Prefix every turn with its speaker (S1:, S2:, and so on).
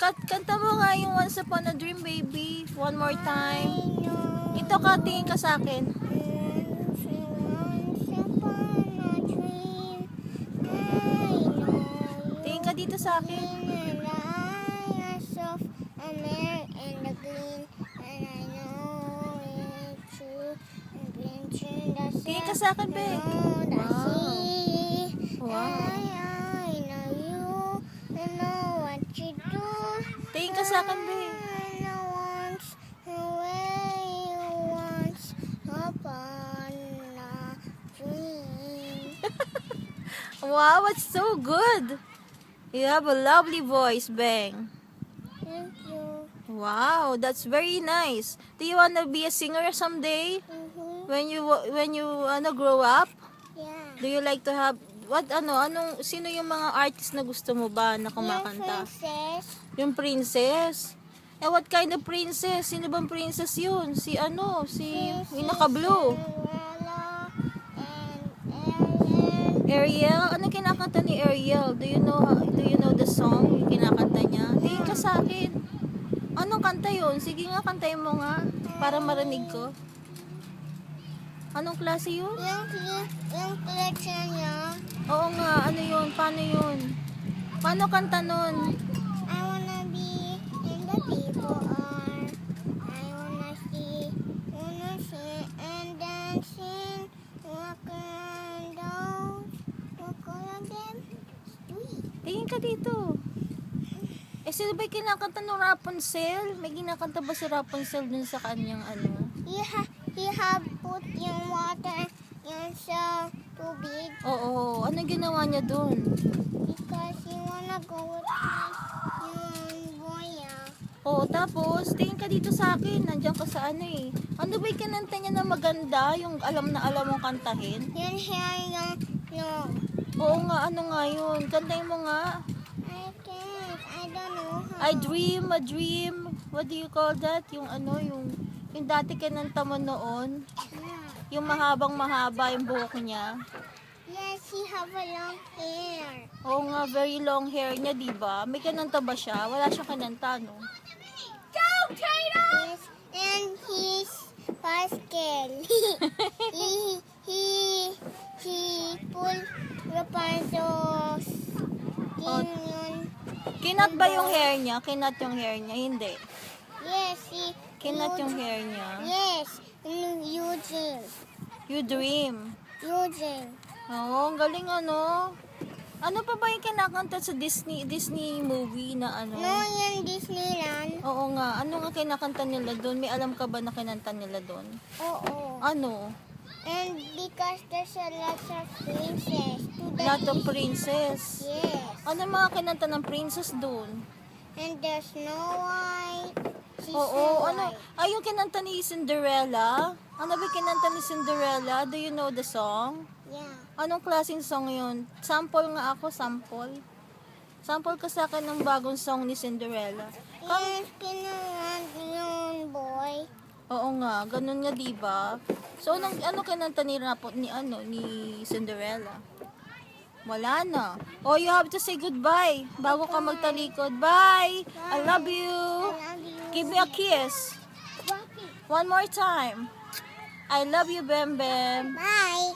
S1: Kanta mo nga yung Once Upon a Dream, baby. One more time. Ito ka, tingin ka sa akin. Tingin ka dito sa akin. Tingin ka sa akin, be. Wow. Tingin ka sa akin, be. Wow, it's so good. You have a lovely voice, Beng.
S2: Thank you.
S1: Wow, that's very nice. Do you wanna be a singer someday? When you grow up?
S2: Yeah.
S1: Do you like to have sino yung mga artist na gusto mo ba na kumakanta?
S2: Princess.
S1: Yung princess. Eh, what kind of princess? Sino bang princess yun? Si yung naka-blue.
S2: Cinderella and
S1: Ariel? Ano kinakanta ni Ariel? Do you know the song? Yung kinakanta niya? Tingin ka sa akin. Anong kanta yun? Sige nga, kantayin mo nga. Para marinig ko. Anong klase yun?
S2: Yung collection niya.
S1: Oo nga, ano yun? Paano yun? Paano kanta nun?
S2: I wanna be in the people are. I wanna see and dancing. Walk around those. Walk around them. Sweet.
S1: Tingin ka dito. Eh, sino ba yung kinakanta ng Rapunzel? May kinakanta ba si Rapunzel dun sa kanyang ano?
S2: He have put yung water yung sa tubig
S1: Oo, anong ginawa niya dun?
S2: because he wanna go with yung boya.
S1: Oo, tapos, tingin ka dito sa akin. Nandiyan ka sa ano eh. Ano ba yung kinanta niya na maganda? Yung alam na alam mong kantahin?
S2: Yun hair yung no.
S1: Oo nga, ano nga yun? Kantahin mo nga.
S2: I don't know how.
S1: I dream, a dream. What do you call that? Yung ano, yung dati kinanta mo noon.
S2: Yeah.
S1: Yung mahaba yung buhok niya.
S2: Yes, he have a long hair.
S1: Oo nga, very long hair niya, di ba? May kinanta ba siya? Wala siyang kinanta, no?
S2: Go, Tatum! Yes, and he's Pascal. he pull Rapunzel's yun.
S1: Kinat ba yung hair niya? Kinat yung hair niya? Hindi.
S2: Yes, he
S1: Kinat yung hair niya.
S2: Yes, Eugene.
S1: You dream.
S2: Eugene.
S1: Oo, ang galing ano. Ano pa ba yung kinakanta sa Disney movie na ano?
S2: No, yung Disneyland.
S1: Oo nga, ano nga kinakanta nila doon? May alam ka ba na kinanta nila doon?
S2: Oo.
S1: Ano?
S2: And because there's a lot of princess. To the
S1: Lot of
S2: east.
S1: princess.
S2: Yes.
S1: Ano mga kinanta ng princess doon?
S2: And there's Snow White. She's
S1: Oo,
S2: Snow
S1: ano?
S2: White.
S1: Ay, yung kinanta ni Cinderella? Ano ba yung kinanta ni Cinderella? Do you know the song?
S2: Yeah.
S1: Anong klaseng song yun? Sample nga ako, sample. Sample ka sa akin ng bagong song ni Cinderella.
S2: Yung kinuha yung boy.
S1: Oo nga, ganun nga, diba? So, ano kinanta ni Cinderella? Wala na. Oh, you have to say goodbye bago ka magtalikod. Bye! I love you!
S2: I love you.
S1: Give me a kiss. One more time. I love you, Bem Bem.
S2: Bye.